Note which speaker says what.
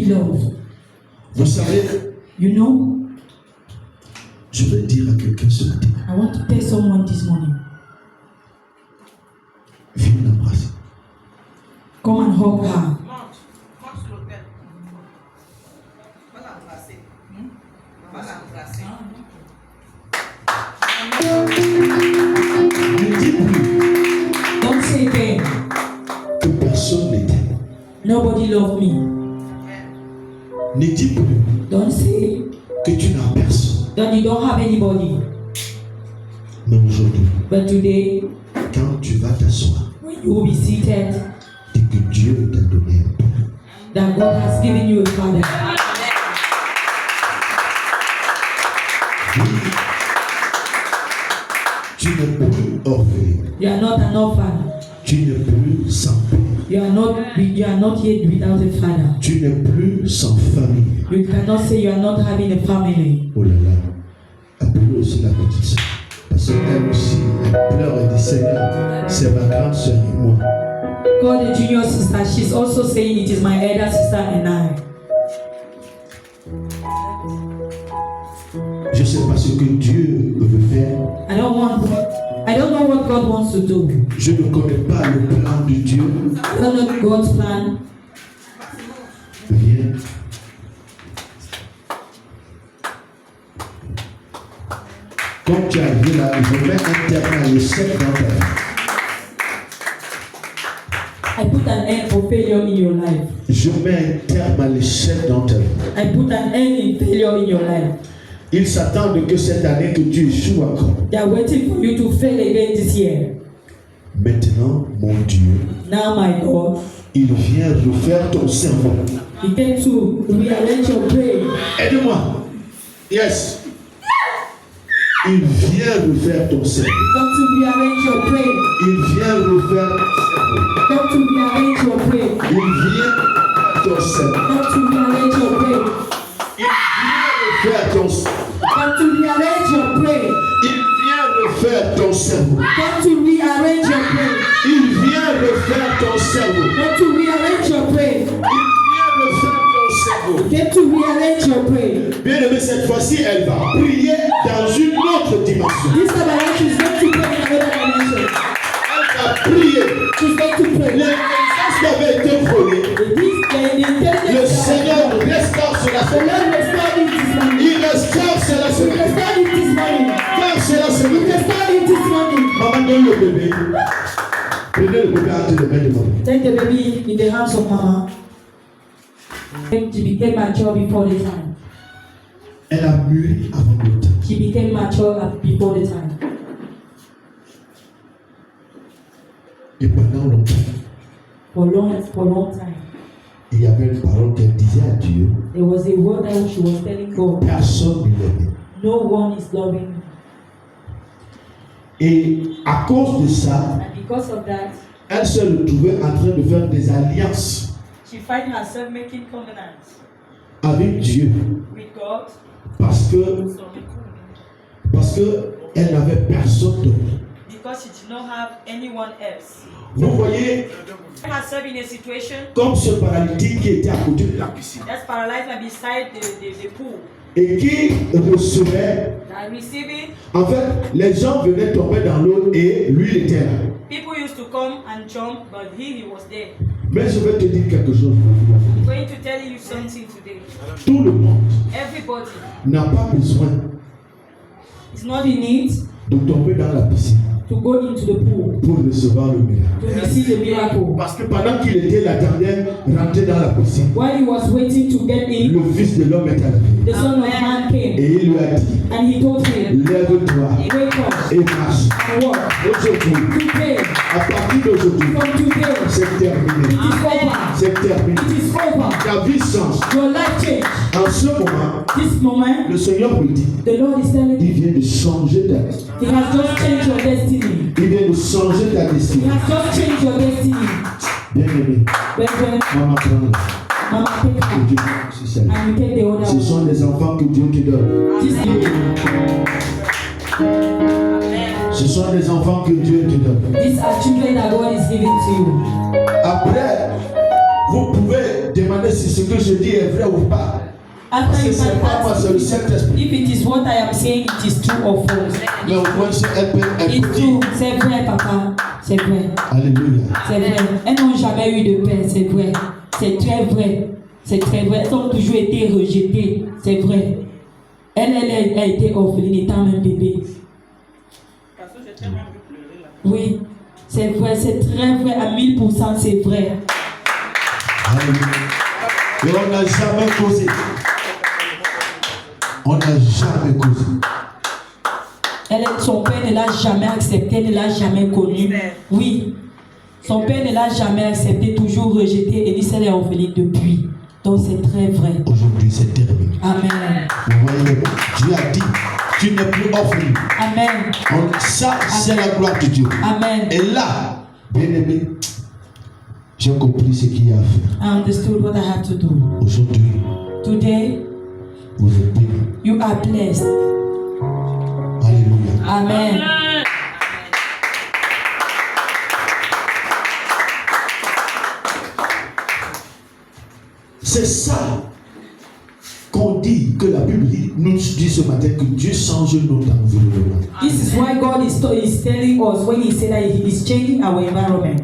Speaker 1: love.
Speaker 2: Vous savez,
Speaker 1: You know,
Speaker 2: je vais dire à quelqu'un ce matin,
Speaker 1: I want to tell someone this morning.
Speaker 2: viens l'embrasser.
Speaker 1: Come and hug her.
Speaker 2: Ne dis plus
Speaker 1: Don't say again,
Speaker 2: que personne ne t'aime.
Speaker 1: nobody loved me.
Speaker 2: Ne dis plus
Speaker 1: Don't say
Speaker 2: que tu n'as personne.
Speaker 1: that you don't have anybody.
Speaker 2: Mais aujourd'hui,
Speaker 1: But today,
Speaker 2: quand tu vas t'asseoir,
Speaker 1: when you will be seated,
Speaker 2: dis que Dieu t'a donné un père.
Speaker 1: that God has given you a father.
Speaker 2: Tu n'es plus orphelin.
Speaker 1: You are not an orphan.
Speaker 2: Tu n'es plus sans père.
Speaker 1: You are not yet without a father.
Speaker 2: Tu n'es plus sans famille.
Speaker 1: You cannot say you are not having a family.
Speaker 2: Oh là là. Appelez aussi la petite sœur. Parce qu'elle aussi, elle pleure et dit Seigneur, c'est ma grande sœur et moi.
Speaker 1: Call the junior sister. She's also saying it is my elder sister and I.
Speaker 2: Je ne sais pas ce que Dieu veut faire.
Speaker 1: I don't know what God wants to do.
Speaker 2: Je ne connais pas le plan de Dieu.
Speaker 1: I don't know God's plan.
Speaker 2: Viens. Comme tu as vu là, je mets un terme à l'échec dans ta vie.
Speaker 1: I put an end for failure in your life.
Speaker 2: Je mets un terme à l'échec dans ta vie.
Speaker 1: I put an end in failure in your life.
Speaker 2: Ils s'attendent que cette année que tu échoues encore.
Speaker 1: They are waiting for you to fail again this year.
Speaker 2: Maintenant, mon Dieu,
Speaker 1: Now, my God,
Speaker 2: il vient refaire ton cerveau.
Speaker 1: He came to rearrange your brain.
Speaker 2: Aide-moi. Yes. Il vient refaire ton cerveau.
Speaker 1: Come to rearrange your brain.
Speaker 2: Il vient refaire ton cerveau.
Speaker 1: Come to rearrange your brain.
Speaker 2: Il vient ton cerveau.
Speaker 1: Come to rearrange your brain.
Speaker 2: Il vient refaire ton cerveau.
Speaker 1: Come to rearrange your brain.
Speaker 2: Il vient refaire ton cerveau.
Speaker 1: Come to rearrange your brain.
Speaker 2: Il vient refaire ton cerveau.
Speaker 1: Come to rearrange your brain.
Speaker 2: Il vient refaire ton cerveau.
Speaker 1: Come to rearrange your brain.
Speaker 2: Bien aimé, cette fois-ci, elle va prier dans une autre dimension.
Speaker 1: This time around, she's going to pray in another dimension.
Speaker 2: Elle va prier.
Speaker 1: She's going to pray.
Speaker 2: L'intelligence qui avait été volée, le Seigneur restaure cela.
Speaker 1: The Lord restore it this morning.
Speaker 2: Il restaure cela.
Speaker 1: He restored it this morning.
Speaker 2: Car cela se
Speaker 1: He
Speaker 2: veut.
Speaker 1: restored it this morning.
Speaker 2: Maman, donne le bébé. Prenez le bébé entre les mains de maman.
Speaker 1: Take the baby in the hands of Mama. She became mature before the time.
Speaker 2: Elle a mûri avant le temps.
Speaker 1: She became mature before the time.
Speaker 2: Et pendant longtemps,
Speaker 1: For long time.
Speaker 2: il y avait une parole qu'elle disait à Dieu.
Speaker 1: There was a word that she was telling God.
Speaker 2: Personne ne l'aimait.
Speaker 1: No one is loving me.
Speaker 2: Et à cause de ça,
Speaker 1: And because of that,
Speaker 2: elle se retrouvait en train de faire des alliances
Speaker 1: she find herself making covenants
Speaker 2: avec Dieu
Speaker 1: with God.
Speaker 2: parce que elle n'avait personne d'autre.
Speaker 1: Because she did not have anyone else.
Speaker 2: Vous voyez,
Speaker 1: Find herself in a situation
Speaker 2: comme ce paralytique qui était à côté de la piscine
Speaker 1: that's paralyzed and beside the pool.
Speaker 2: et qui recevait,
Speaker 1: That receiving,
Speaker 2: en fait, les gens venaient tomber dans l'eau et lui il était là.
Speaker 1: people used to come and jump, but he was there.
Speaker 2: Mais je vais te dire quelque chose.
Speaker 1: I'm going to tell you something today.
Speaker 2: Tout le monde
Speaker 1: Everybody
Speaker 2: n'a pas besoin
Speaker 1: is not in need
Speaker 2: de tomber dans la piscine
Speaker 1: to go into the pool
Speaker 2: pour recevoir le miracle.
Speaker 1: to receive the miracle.
Speaker 2: Parce que pendant qu'il était la dernière rentrée dans la piscine,
Speaker 1: While he was waiting to get in,
Speaker 2: le Fils de l'homme est arrivé.
Speaker 1: the Son of Man
Speaker 2: Et
Speaker 1: came
Speaker 2: il lui a dit,
Speaker 1: and he told him,
Speaker 2: lève-toi
Speaker 1: wake up
Speaker 2: et marche.
Speaker 1: and walk.
Speaker 2: Aujourd'hui,
Speaker 1: Today,
Speaker 2: à partir d'aujourd'hui,
Speaker 1: from today,
Speaker 2: c'est terminé.
Speaker 1: it is over.
Speaker 2: C'est terminé.
Speaker 1: It is over.
Speaker 2: Ta vie change.
Speaker 1: Your life changed.
Speaker 2: En ce moment,
Speaker 1: This moment,
Speaker 2: le Seigneur me dit,
Speaker 1: the Lord is telling
Speaker 2: il
Speaker 1: you,
Speaker 2: vient de changer ta vie.
Speaker 1: He has just changed your destiny.
Speaker 2: Il vient de changer ta
Speaker 1: He
Speaker 2: destinée.
Speaker 1: has just changed your destiny.
Speaker 2: Bien aimé,
Speaker 1: Brethren,
Speaker 2: maman prend.
Speaker 1: Mama, take
Speaker 2: Que
Speaker 1: her
Speaker 2: Dieu merci Seigneur.
Speaker 1: and you take the other
Speaker 2: Ce
Speaker 1: one.
Speaker 2: sont des enfants que Dieu te donne.
Speaker 1: This
Speaker 2: Ce sont des enfants que Dieu te donne.
Speaker 1: These are children that God is giving to you.
Speaker 2: Après, vous pouvez demander si ce que je dis est vrai ou pas. Parce
Speaker 1: After
Speaker 2: que
Speaker 1: you
Speaker 2: c'est
Speaker 1: can
Speaker 2: pas moi, c'est le
Speaker 1: ask
Speaker 2: Saint-Esprit.
Speaker 1: if it is what I am saying, it is true or false.
Speaker 2: Mais au moins, elle peut
Speaker 1: It's
Speaker 2: dire.
Speaker 1: true. C'est vrai, papa. C'est vrai.
Speaker 2: Alléluia.
Speaker 1: C'est vrai. Elles n'ont jamais eu de père, c'est vrai. C'est très vrai. C'est très vrai. Elles ont toujours été rejetées, c'est vrai. Elle a été orpheline étant même bébé. Oui, c'est vrai, c'est très vrai. À 1000%, c'est vrai.
Speaker 2: Alléluia. Et on n'a jamais causé. On n'a jamais causé.
Speaker 1: Son père ne l'a jamais accepté, ne l'a jamais connu. Oui. Son père ne l'a jamais accepté, toujours rejeté. Et dit qu'elle est orpheline depuis. Donc c'est très vrai.
Speaker 2: Aujourd'hui, c'est terminé.
Speaker 1: Amen.
Speaker 2: Vous voyez, Dieu a dit, tu n'es plus orphelin.
Speaker 1: Amen.
Speaker 2: Donc, ça, c'est la gloire de Dieu.
Speaker 1: Amen.
Speaker 2: Et là, bien aimé, j'ai compris ce qu'il y a à faire.
Speaker 1: I understood what I have to do.
Speaker 2: Aujourd'hui,
Speaker 1: Today,
Speaker 2: vous êtes bénis.
Speaker 1: you are blessed.
Speaker 2: Alléluia.
Speaker 1: Amen.
Speaker 2: C'est ça qu'on dit, que la Bible nous dit ce matin, que Dieu change notre environnement.
Speaker 1: This is why God is telling us when He said that He is changing our environment.